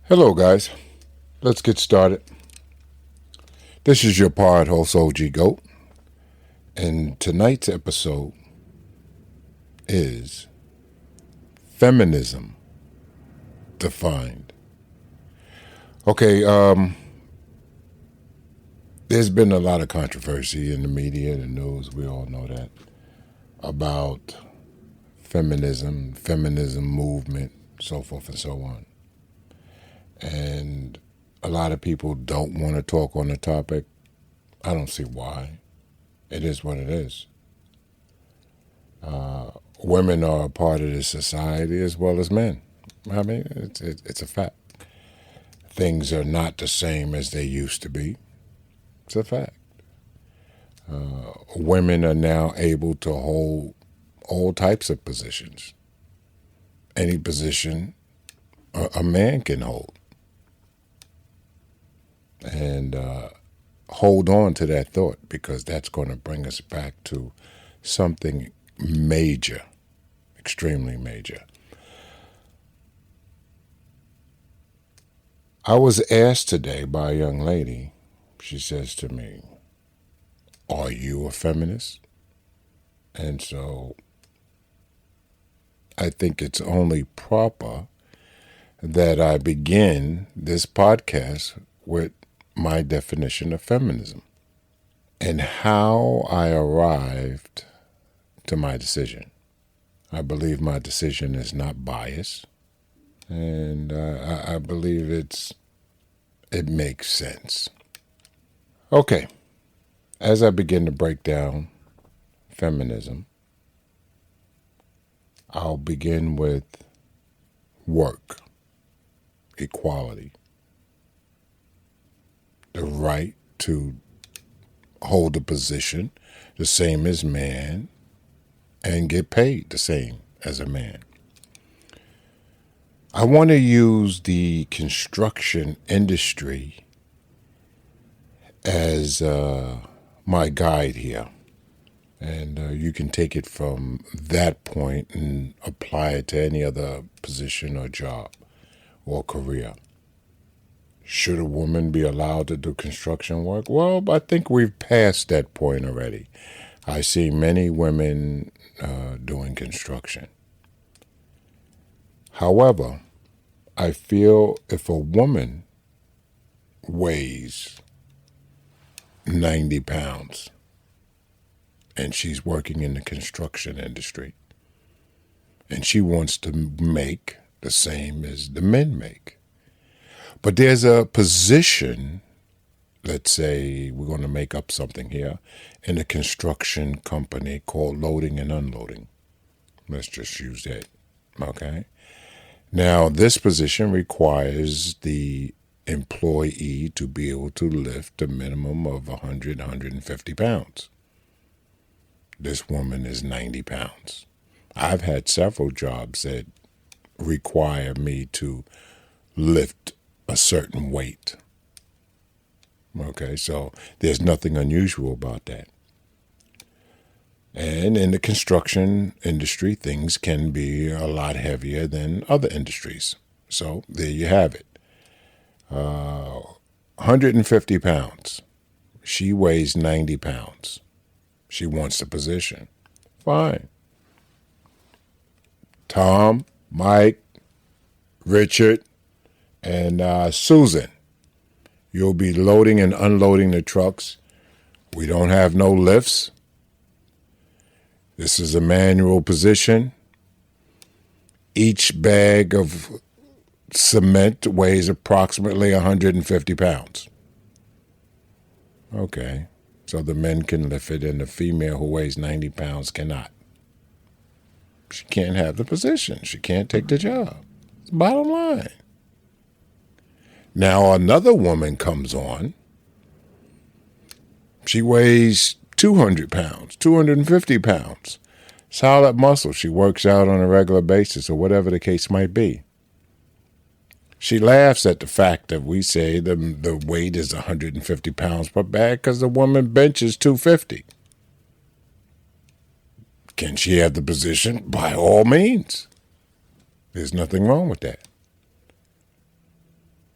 Hello, guys. Let's get started. This is your pod host, OG Goat, and tonight's episode is Feminism Defined. Okay, there's been a lot of controversy in the media and the news, we all know that, about feminism movement, so forth and so on. And a lot of people don't want to talk on the topic. I don't see why. It is what it is. Women are a part of this society as well as men. I mean, it's a fact. Things are not the same as they used to be. It's a fact. Women are now able to hold all types of positions. Any position a man can hold. And hold on to that thought, because that's going to bring us back to something major, extremely major. I was asked today by a young lady. She says to me, "Are you a feminist?" And so I think it's only proper that I begin this podcast with my definition of feminism and how I arrived to my decision. I believe my decision is not biased, and I believe it makes sense. Okay, as I begin to break down feminism, I'll begin with work, equality, the right to hold a position the same as man and get paid the same as a man. I want to use the construction industry as my guide here. And you can take it from that point and apply it to any other position or job or career. Should a woman be allowed to do construction work? Well, I think we've passed that point already. I see many women doing construction. However, I feel if a woman weighs 90 pounds and she's working in the construction industry and she wants to make the same as the men make, but there's a position, let's say we're going to make up something here, in a construction company called loading and unloading. Let's just use that, okay? Now, this position requires the employee to be able to lift a minimum of 100, 150 pounds. This woman is 90 pounds. I've had several jobs that require me to lift a certain weight. Okay, so there's nothing unusual about that. And in the construction industry, things can be a lot heavier than other industries. So there you have it. 150 pounds. She weighs 90 pounds. She wants the position. Fine. Tom, Mike, Richard, and Susan, you'll be loading and unloading the trucks. We don't have no lifts. This is a manual position. Each bag of cement weighs approximately 150 pounds. Okay, so the men can lift it and the female who weighs 90 pounds cannot. She can't have the position. She can't take the job. It's the bottom line. Now another woman comes on. She weighs 200 pounds, 250 pounds. Solid muscle. She works out on a regular basis or whatever the case might be. She laughs at the fact that we say the weight is 150 pounds per bag because the woman benches 250. Can she have the position? By all means. There's nothing wrong with that.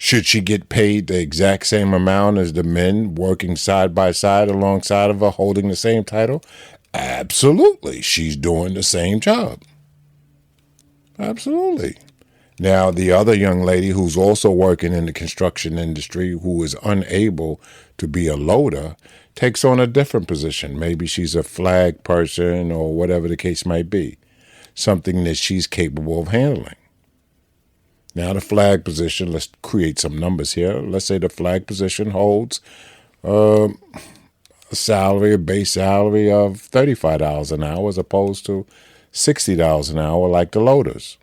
Should she get paid the exact same amount as the men working side by side alongside of her holding the same title? Absolutely. She's doing the same job. Absolutely. Now, the other young lady who's also working in the construction industry who is unable to be a loader takes on a different position. Maybe she's a flag person or whatever the case might be, something that she's capable of handling. Now, the flag position, let's create some numbers here. Let's say the flag position holds a base salary of $35 an hour as opposed to $60 an hour like the loaders.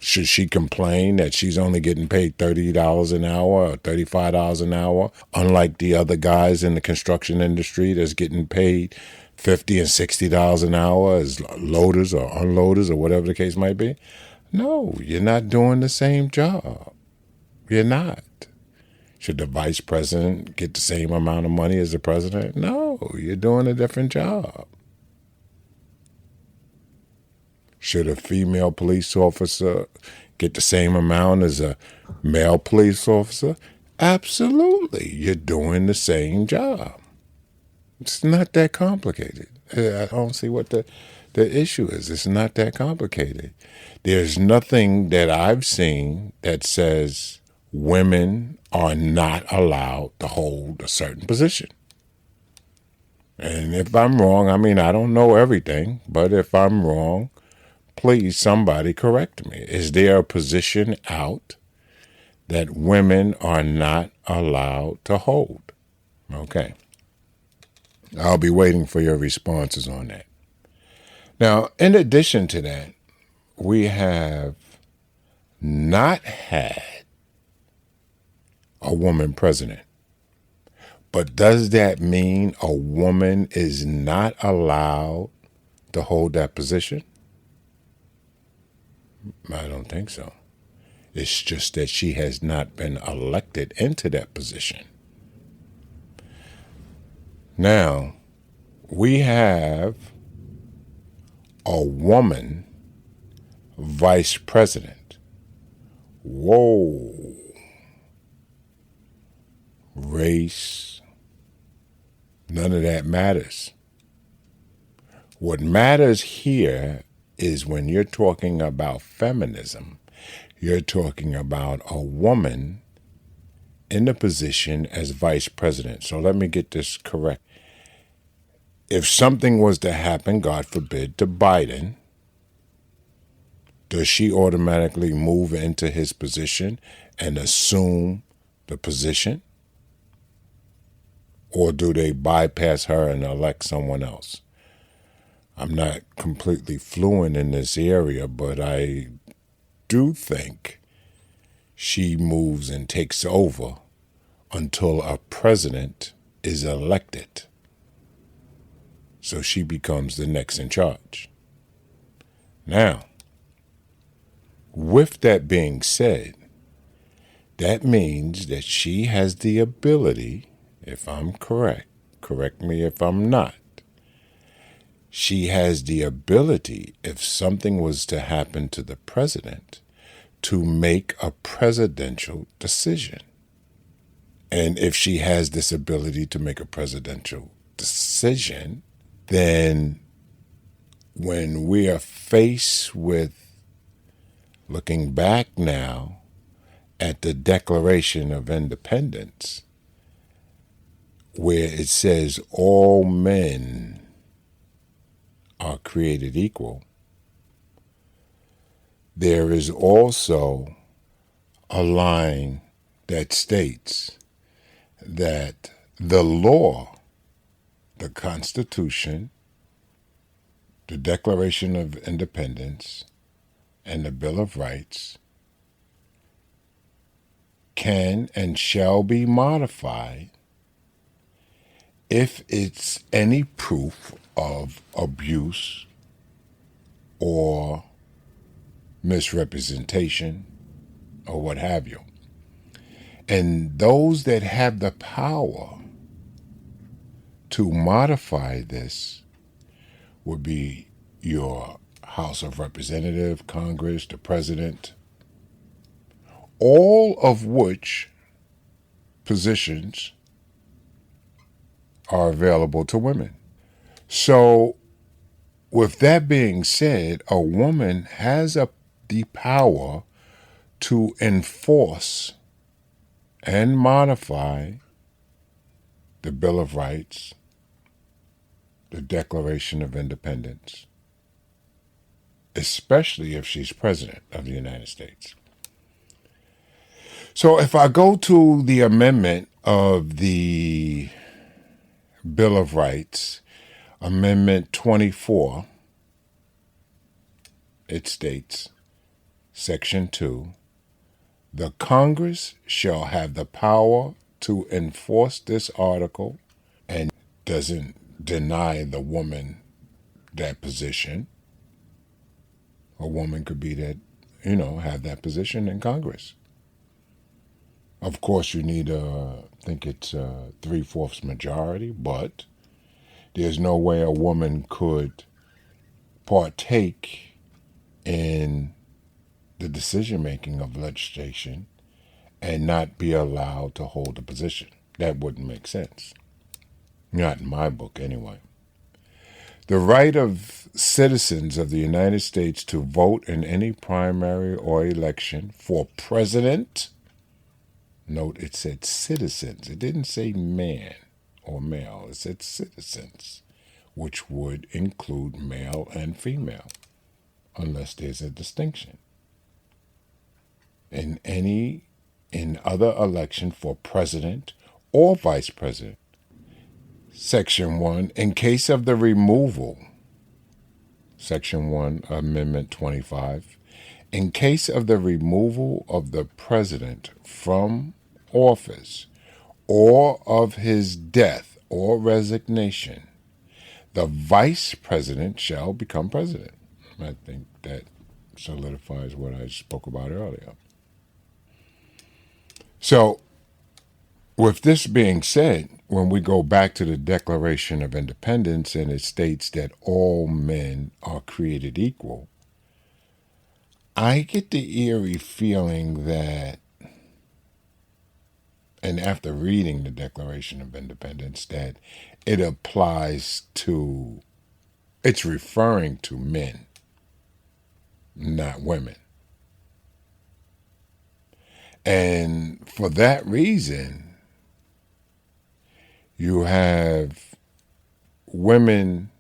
Should she complain that she's only getting paid $30 an hour or $35 an hour, unlike the other guys in the construction industry that's getting paid $50 and $60 an hour as loaders or unloaders or whatever the case might be? No, you're not doing the same job. You're not. Should the vice president get the same amount of money as the president? No, you're doing a different job. Should a female police officer get the same amount as a male police officer? Absolutely. You're doing the same job. It's not that complicated. I don't see what the issue is. It's not that complicated. There's nothing that I've seen that says women are not allowed to hold a certain position. And if I'm wrong, I don't know everything, but if I'm wrong, please, somebody correct me. Is there a position out that women are not allowed to hold? Okay. I'll be waiting for your responses on that. Now, in addition to that, we have not had a woman president. But does that mean a woman is not allowed to hold that position? I don't think so. It's just that she has not been elected into that position. Now, we have a woman vice president. Whoa. Race, none of that matters. What matters here is when you're talking about feminism, you're talking about a woman in the position as vice president. So let me get this correct. If something was to happen, God forbid, to Biden, does she automatically move into his position and assume the position? Or do they bypass her and elect someone else? I'm not completely fluent in this area, but I do think she moves and takes over until a president is elected. So she becomes the next in charge. Now, with that being said, that means that she has the ability, if I'm correct me if I'm not, she has the ability, if something was to happen to the president, to make a presidential decision. And if she has this ability to make a presidential decision, then when we are faced with looking back now at the Declaration of Independence, where it says all men are created equal, there is also a line that states that the law, the Constitution, the Declaration of Independence, and the Bill of Rights can and shall be modified if it's any proof of abuse or misrepresentation or what have you. And those that have the power to modify this would be your House of Representatives, Congress, the President, all of which positions are available to women. So, with that being said, a woman has the power to enforce and modify the Bill of Rights, the Declaration of Independence, especially if she's president of the United States. So if I go to the amendment of the Bill of Rights, Amendment 24, it states, Section 2, the Congress shall have the power to enforce this article, and doesn't deny the woman that position. A woman could be that, have that position in Congress. Of course, you need I think it's a 3/4 majority, but there's no way a woman could partake in the decision-making of legislation and not be allowed to hold a position. That wouldn't make sense. Not in my book, anyway. The right of citizens of the United States to vote in any primary or election for president. Note, it said citizens. It didn't say man or male. It said citizens, which would include male and female, unless there's a distinction. In other election for president or vice president. Section 1, in case of the removal, Section 1, Amendment 25, in case of the removal of the president from office or of his death or resignation, the vice president shall become president. I think that solidifies what I spoke about earlier. So, with this being said, when we go back to the Declaration of Independence and it states that all men are created equal, I get the eerie feeling that, and after reading the Declaration of Independence, that it applies to, it's referring to men, not women. And for that reason, you have women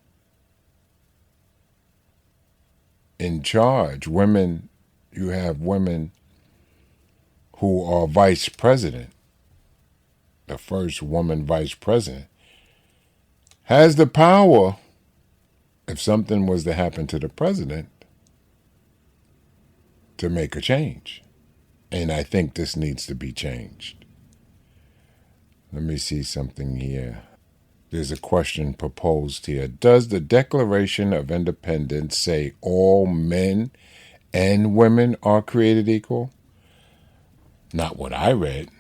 in charge. You have women who are vice president. The first woman vice president has the power, if something was to happen to the president, to make a change. And I think this needs to be changed. Let me see something here. There's a question proposed here. Does the Declaration of Independence say all men and women are created equal? Not what I read.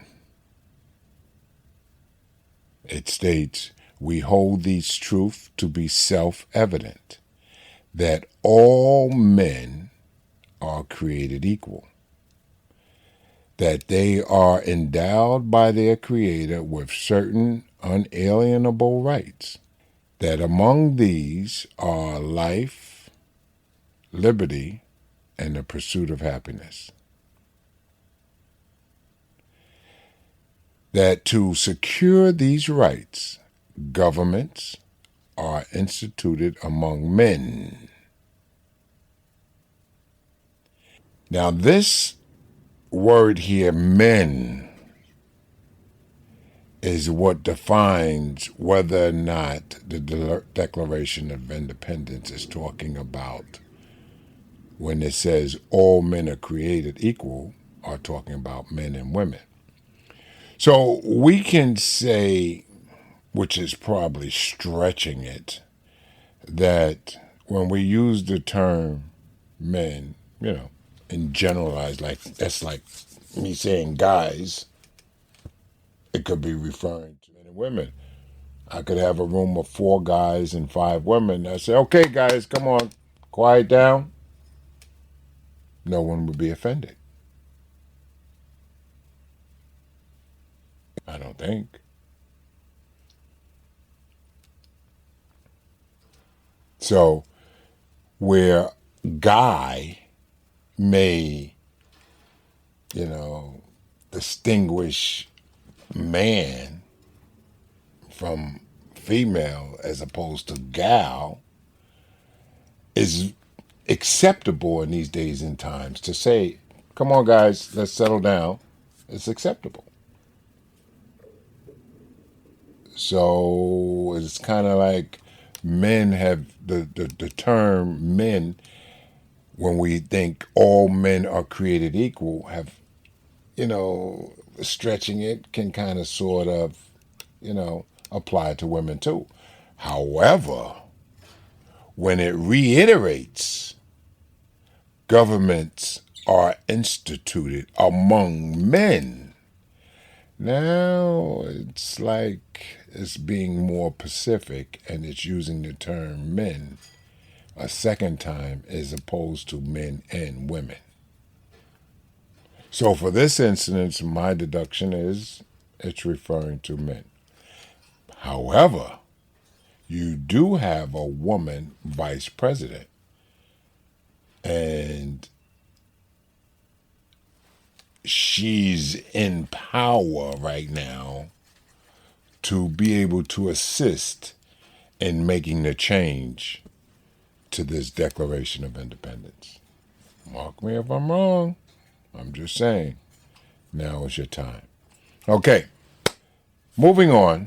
It states, we hold these truths to be self-evident, that all men are created equal, that they are endowed by their Creator with certain unalienable rights, that among these are life, liberty, and the pursuit of happiness. That to secure these rights, governments are instituted among men. Now this word here, men, is what defines whether or not the Declaration of Independence is talking about, when it says all men are created equal, are talking about men and women. So we can say, which is probably stretching it, that when we use the term men, in generalized, like that's like me saying guys, it could be referring to men and women. I could have a room of 4 guys and 5 women. I say, okay, guys, come on, quiet down. No one would be offended. I don't think. So, where guy may, you know, distinguish man from female as opposed to gal, is acceptable in these days and times to say, come on, guys, let's settle down. It's acceptable. So it's kind of like men have the term men, when we think all men are created equal, have, stretching it can kind of sort of, apply to women too. However, when it reiterates governments are instituted among men, now it's like it's being more pacific and it's using the term men a second time as opposed to men and women. So for this instance, my deduction is it's referring to men. However, you do have a woman vice president, and she's in power right now to be able to assist in making the change to this Declaration of Independence. Mark me if I'm wrong. I'm just saying. Now is your time. Okay, moving on.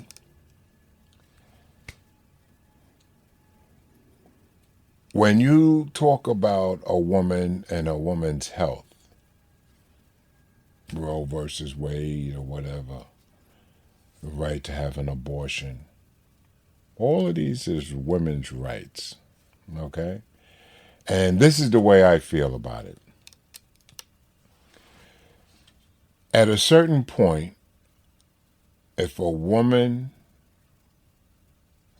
When you talk about a woman and a woman's health, Roe versus Wade or whatever, the right to have an abortion, all of these is women's rights, okay? And this is the way I feel about it. At a certain point, if a woman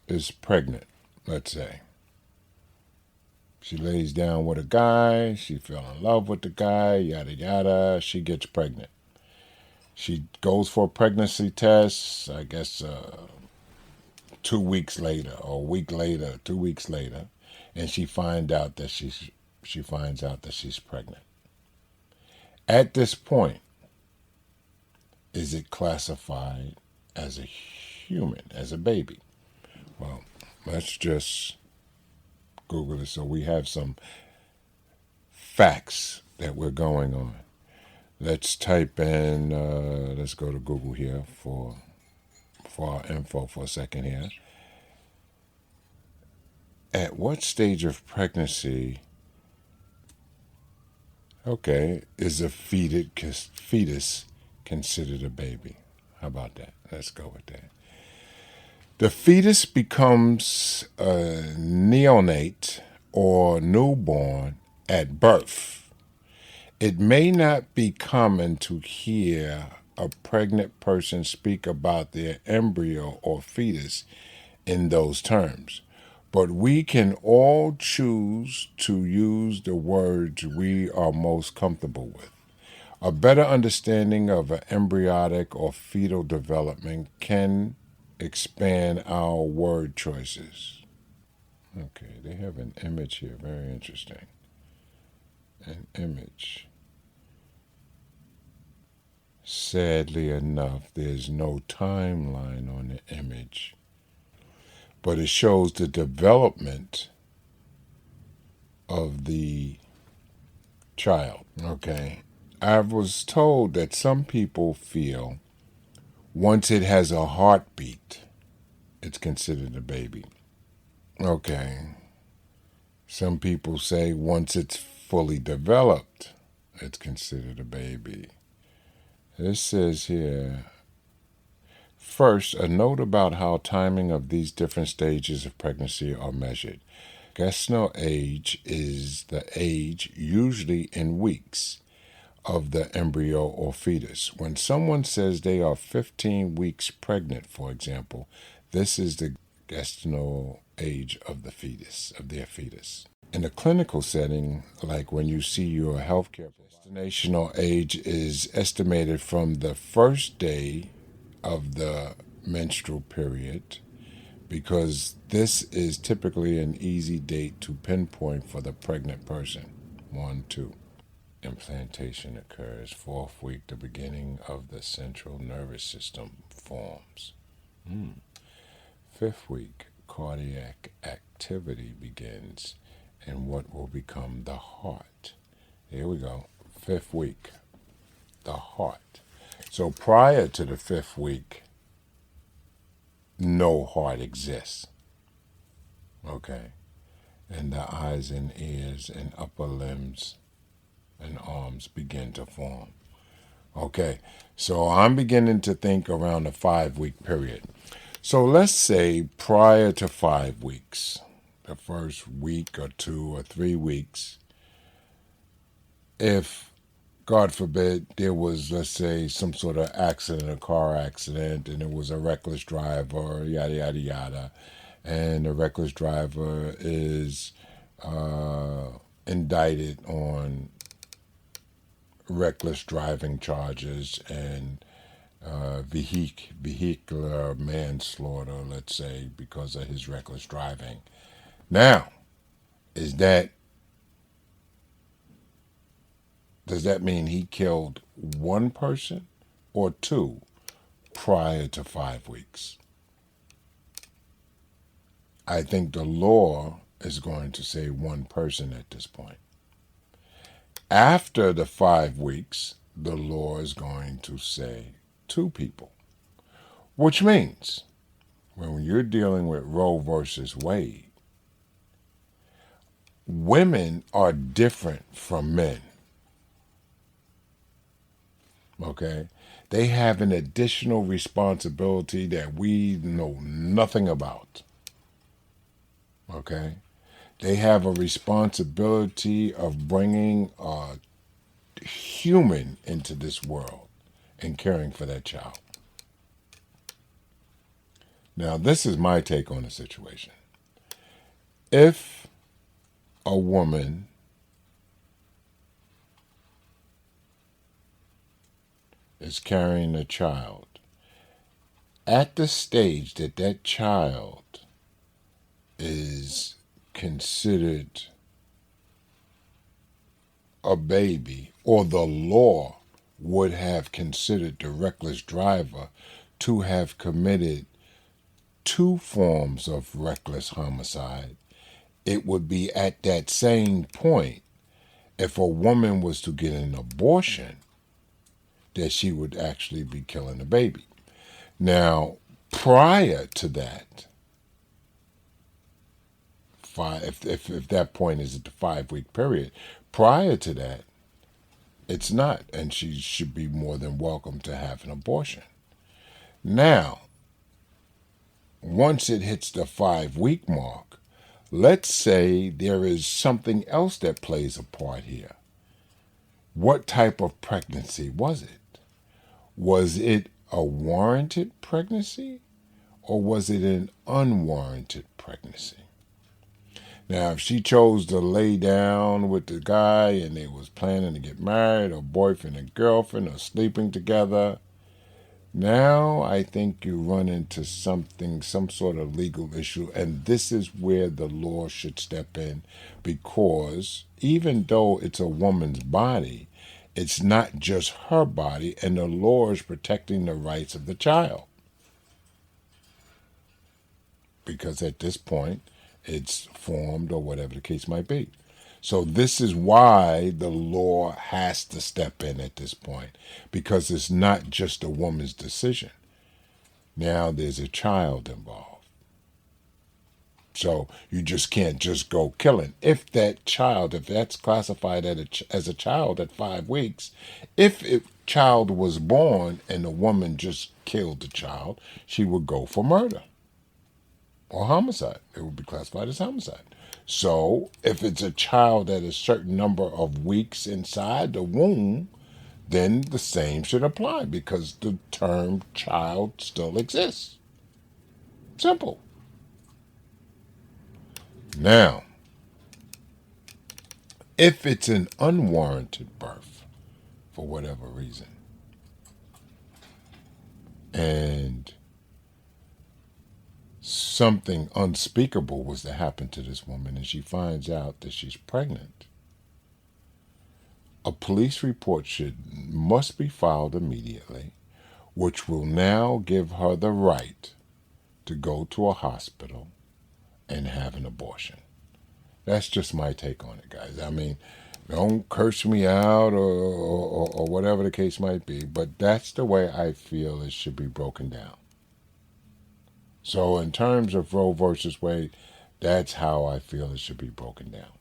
is pregnant, let's say, she lays down with a guy, she fell in love with the guy, yada yada, she gets pregnant. She goes for a pregnancy test, I guess 2 weeks later, or a week later, 2 weeks later, and she finds out that she's pregnant. At this point, is it classified as a human, as a baby? Well, let's just Google it so we have some facts that we're going on. Let's type in, let's go to Google here for our info for a second here. At what stage of pregnancy, is a fetus considered a baby? How about that? Let's go with that. The fetus becomes a neonate or newborn at birth. It may not be common to hear a pregnant person speak about their embryo or fetus in those terms, but we can all choose to use the words we are most comfortable with. A better understanding of an embryonic or fetal development can expand our word choices. Okay, they have an image here, very interesting. An image. Sadly enough, there's no timeline on the image, but it shows the development of the child. Okay, I was told that some people feel once it has a heartbeat, it's considered a baby. Okay, some people say once it's fully developed, it's considered a baby. This says here, first, a note about how timing of these different stages of pregnancy are measured. Gestational age is the age, usually in weeks, of the embryo or fetus. When someone says they are 15 weeks pregnant, for example, this is the gestational age of the fetus, of their fetus. In a clinical setting, like when you see your healthcare, gestational age is estimated from the first day of the menstrual period, because this is typically an easy date to pinpoint for the pregnant person. 1, 2. Implantation occurs. 4th week, the beginning of the central nervous system forms. 5th week, cardiac activity begins in what will become the heart. Here we go. 5th week, the heart. So prior to the 5th week, no heart exists. Okay. And the eyes and ears and upper limbs and arms begin to form. Okay. So I'm beginning to think around the 5-week period. So let's say prior to 5 weeks, the first week or 2 or 3 weeks, if God forbid, there was, let's say, some sort of accident, a car accident, and it was a reckless driver, yada, yada, yada. And the reckless driver is indicted on reckless driving charges and vehicular manslaughter, let's say, because of his reckless driving. Now, is that does that mean he killed one person or two prior to 5 weeks? I think the law is going to say one person at this point. After the 5 weeks, the law is going to say two people, which means when you're dealing with Roe versus Wade, women are different from men. Okay? They have an additional responsibility that we know nothing about. Okay? They have a responsibility of bringing a human into this world and caring for that child. Now, this is my take on the situation. If a woman is carrying a child, at the stage that that child is considered a baby, or the law would have considered the reckless driver to have committed 2 forms of reckless homicide, it would be at that same point, if a woman was to get an abortion, that she would actually be killing a baby. Now, prior to that, if that point is at the 5-week period, prior to that, it's not, and she should be more than welcome to have an abortion. Now, once it hits the 5-week mark, let's say there is something else that plays a part here. What type of pregnancy was it? Was it a warranted pregnancy, or was it an unwarranted pregnancy? Now, if she chose to lay down with the guy and they was planning to get married, or boyfriend and girlfriend, or sleeping together, now I think you run into some sort of legal issue, and this is where the law should step in, because even though it's a woman's body, it's not just her body, and the law is protecting the rights of the child. Because at this point, it's formed, or whatever the case might be. So this is why the law has to step in at this point, because it's not just a woman's decision. Now there's a child involved. So you just can't just go killing. If that's classified as a child at 5 weeks, if a child was born and the woman just killed the child, she would go for murder or homicide. It would be classified as homicide. So if it's a child at a certain number of weeks inside the womb, then the same should apply, because the term child still exists. Simple. Now, if it's an unwarranted birth, for whatever reason, And something unspeakable was to happen to this woman, and she finds out that she's pregnant. A police report must be filed immediately, which will now give her the right to go to a hospital and have an abortion. That's just my take on it, guys. I mean, don't curse me out or whatever the case might be, but that's the way I feel it should be broken down. So in terms of Roe versus Wade, that's how I feel it should be broken down.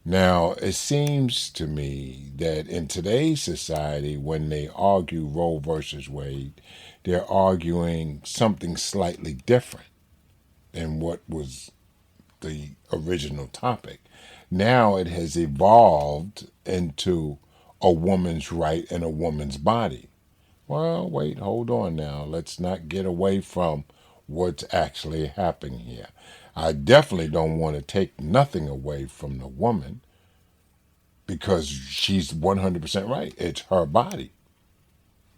Now, it seems to me that in today's society, when they argue Roe versus Wade, they're arguing something slightly different than what was the original topic. Now it has evolved into a woman's right and a woman's body. Well, wait, hold on now. Let's not get away from what's actually happening here. I definitely don't want to take nothing away from the woman because she's 100% right. It's her body.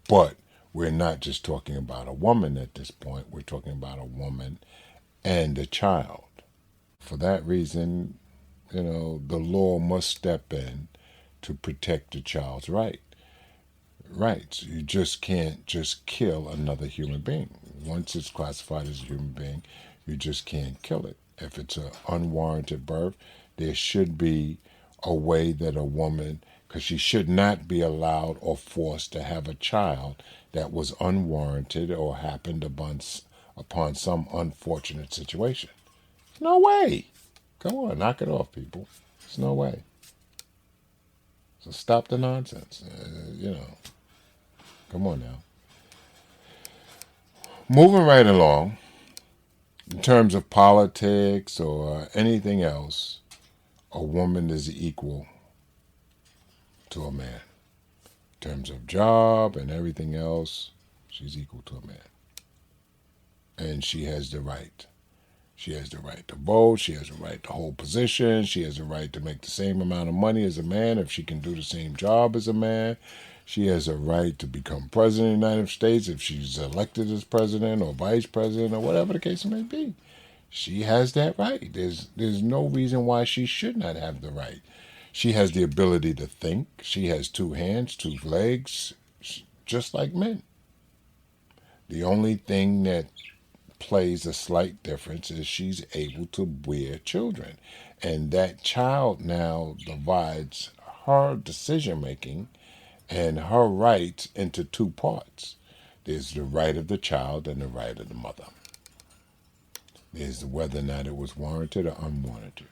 But we're not just talking about a woman at this point. We're talking about a woman and a child. For that reason, the law must step in to protect the child's rights. You just can't just kill another human being. Once it's classified as a human being, you just can't kill it. If it's an unwarranted birth, there should be a way that a woman, because she should not be allowed or forced to have a child that was unwarranted or happened upon some unfortunate situation. No way. Come on, knock it off, people. There's no way. So stop the nonsense. Come on now. Moving right along, in terms of politics or anything else, a woman is equal to a man. In terms of job and everything else, she's equal to a man. And she has the right. She has the right to vote. She has the right to hold position. She has the right to make the same amount of money as a man if she can do the same job as a man. She has a right to become president of the United States if she's elected as president or vice president or whatever the case may be. She has that right. There's no reason why she should not have the right. She has the ability to think. She has 2 hands, 2 legs, just like men. The only thing that plays a slight difference is she's able to bear children. And that child now divides her decision making and her rights into 2 parts. There's the right of the child and the right of the mother. There's whether or not it was warranted or unwarranted.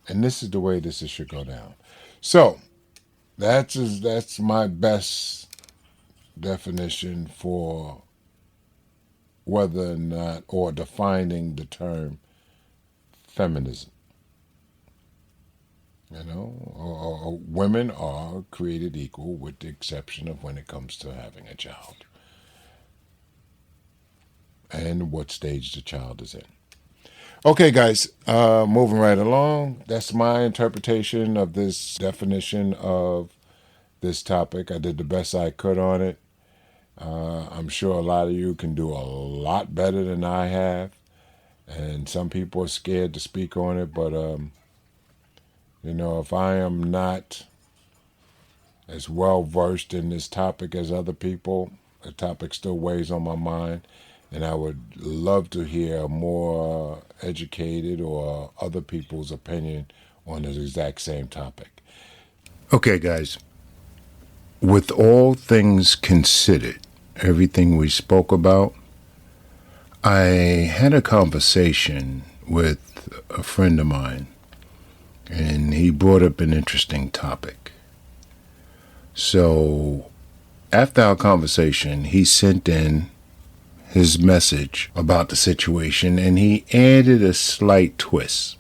And this is the way this should go down. So that's my best definition for whether or not, or defining the term feminism. Women are created equal with the exception of when it comes to having a child and what stage the child is in. Okay, guys, moving right along. That's my interpretation of this definition of this topic. I did the best I could on it. I'm sure a lot of you can do a lot better than I have. And some people are scared to speak on it. But, if I am not as well versed in this topic as other people, the topic still weighs on my mind. And I would love to hear a more educated or other people's opinion on the exact same topic. Okay, guys. With all things considered, everything we spoke about, I had a conversation with a friend of mine, and he brought up an interesting topic. So, after our conversation, he sent in his message about the situation, and he added a slight twist.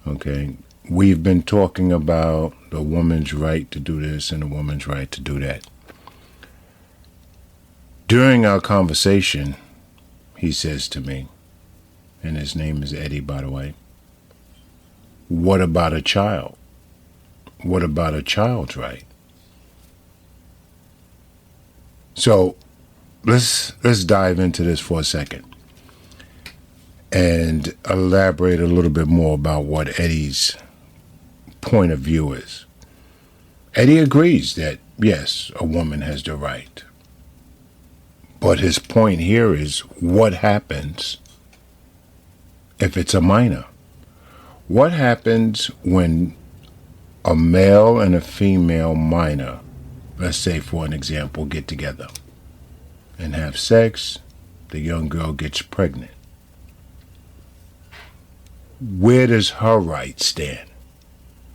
Okay, we've been talking about the woman's right to do this and the woman's right to do that. During our conversation, he says to me, and his name is Eddie, by the way, what about a child? What about a child's right? So let's dive into this for a second and elaborate a little bit more about what Eddie's point of view is. Eddie agrees that, yes, a woman has the right. But his point here is, what happens if it's a minor? What happens when a male and a female minor, let's say for an example, get together and have sex, the young girl gets pregnant? Where does her right stand?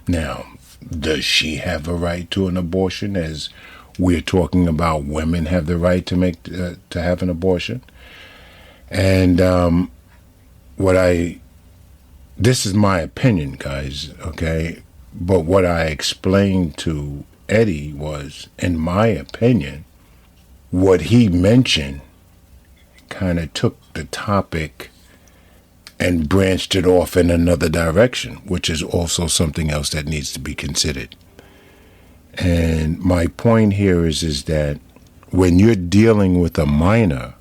Now, does she have a right to an abortion, as we're talking about women have the right to have an abortion? And this is my opinion, guys, okay? But what I explained to Eddie was, in my opinion, what he mentioned kind of took the topic and branched it off in another direction, which is also something else that needs to be considered. And my point here is that when you're dealing with a minor,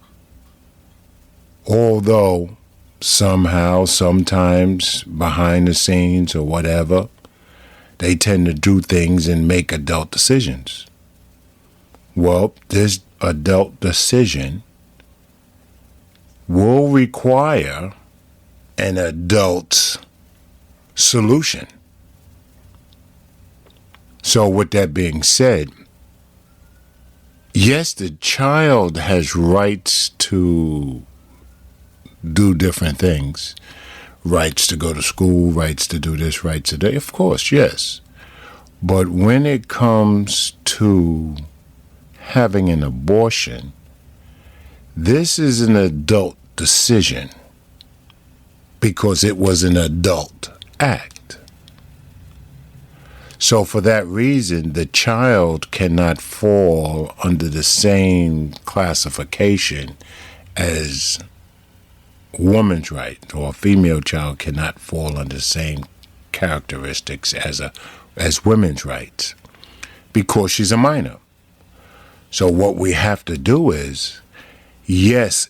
although somehow, sometimes behind the scenes or whatever, they tend to do things and make adult decisions. Well, this adult decision will require an adult's solution. So with that being said, yes, the child has rights to do different things. Rights to go to school, rights to do this, rights to that. Of course, yes. But when it comes to having an abortion, this is an adult decision because it was an adult act. So for that reason, the child cannot fall under the same classification as woman's right, or a female child cannot fall under the same characteristics as women's rights because she's a minor. So what we have to do is, yes,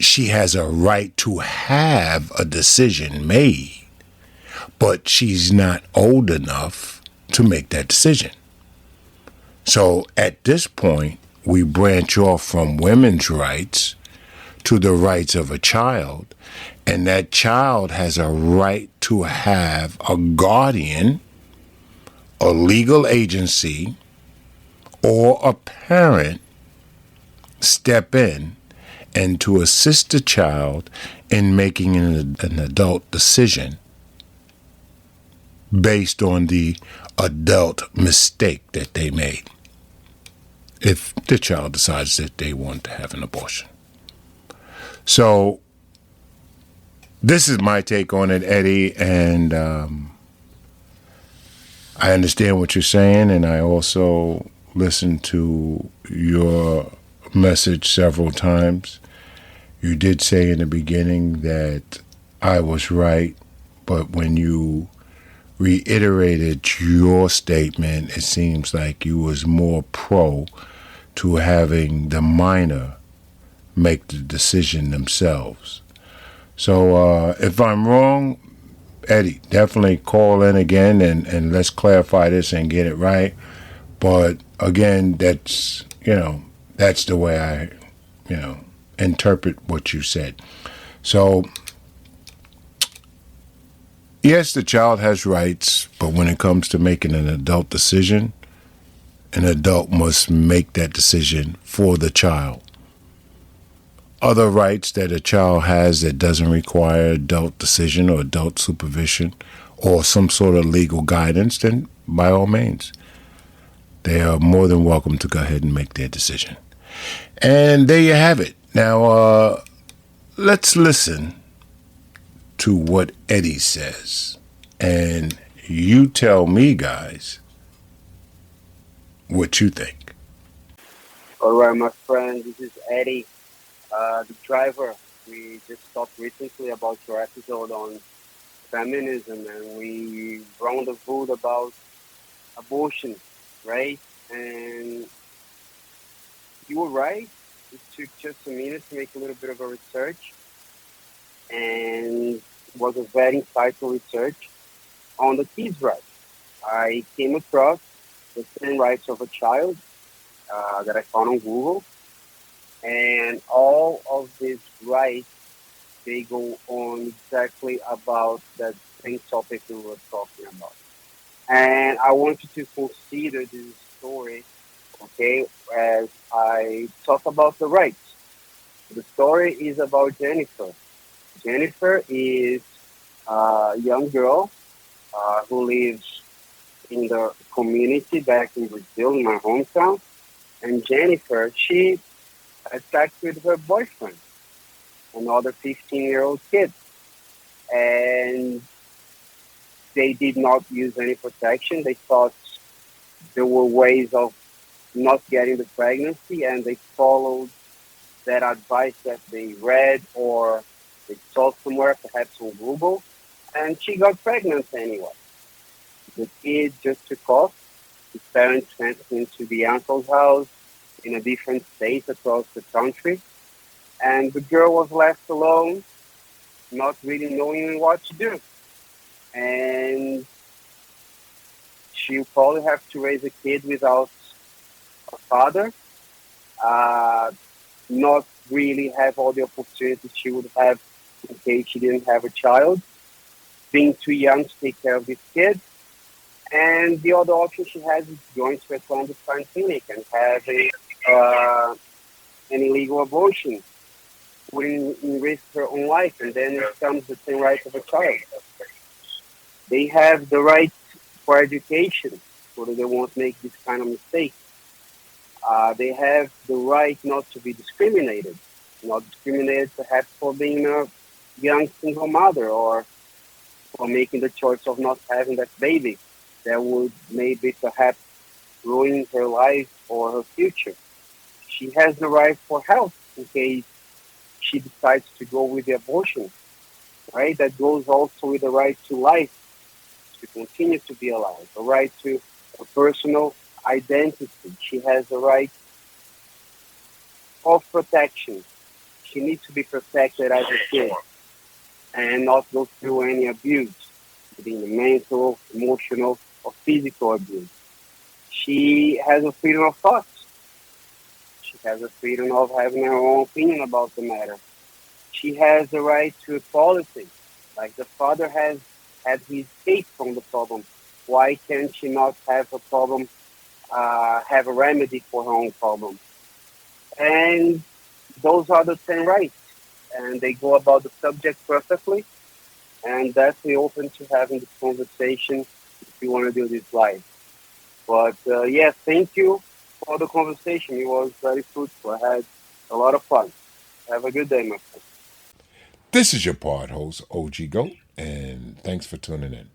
she has a right to have a decision made, but she's not old enough to make that decision. So at this point, we branch off from women's rights to the rights of a child, and that child has a right to have a guardian, a legal agency, or a parent step in and to assist the child in making an adult decision based on the adult mistake that they made, if the child decides that they want to have an abortion. So this is my take on it, Eddie, and I understand what you're saying, and I also listened to your message several times. You did say in the beginning that I was right, but when you reiterated your statement, it seems like you was more pro to having the minor make the decision themselves. So if I'm wrong, Eddie, definitely call in again and let's clarify this and get it right. But again, that's the way I interpret what you said. So yes, the child has rights, but when it comes to making an adult decision, an adult must make that decision for the child. Other rights that a child has that doesn't require adult decision or adult supervision or some sort of legal guidance, then by all means, they are more than welcome to go ahead and make their decision. And there you have it. Now, let's listen to what Eddie says. And you tell me, guys, what you think. All right, my friend, this is Eddie, the driver. We just talked recently about your episode on feminism, and we rendezvoused about abortion, right? And you were right. It took just a minute to make a little bit of a research, and it was a very insightful research on the kids' rights. I came across the 10 rights of a child that I found on Google, and all of these rights they go on exactly about that same topic we were talking about. And I want you to consider this story, okay, as I talk about the rights. The story is about Jennifer. Jennifer is a young girl who lives in the community back in Brazil, in my hometown. And Jennifer, she had sex with her boyfriend, another 15-year-old kid. And they did not use any protection. They thought there were ways of not getting the pregnancy, and they followed that advice that they read or they saw somewhere, perhaps on Google, and she got pregnant anyway. The kid just took off. His parents went into the uncle's house in a different state across the country, and the girl was left alone, not really knowing what to do. And she'll probably have to raise a kid without a father, uh, not really have all the opportunities she would have in case she didn't have a child, being too young to take care of this kid. And the other option she has is going to a clandestine clinic and having an illegal abortion, putting in risk her own life. And then it comes the same rights of a child. They have the right for education so that they won't make this kind of mistake. They have the right not to be discriminated, not discriminated perhaps for being a young single mother or for making the choice of not having that baby that would maybe perhaps ruin her life or her future. She has the right for health in case she decides to go with the abortion, right? That goes also with the right to life, to continue to be alive, the right to a personal identity. She has the right of protection. She needs to be protected as a kid and not go through any abuse, being mental, emotional, or physical abuse. She has a freedom of thought. She has a freedom of having her own opinion about the matter. She has the right to equality. Like the father has had his case from the problem. Why can't she not have a problem, have a remedy for her own problem? And those are the 10 rights. And they go about the subject perfectly. And that's the open to having this conversation if you want to do this live. But yeah, thank you for the conversation. It was very fruitful. I had a lot of fun. Have a good day, my friend. This is your pod host, OG Goat, and thanks for tuning in.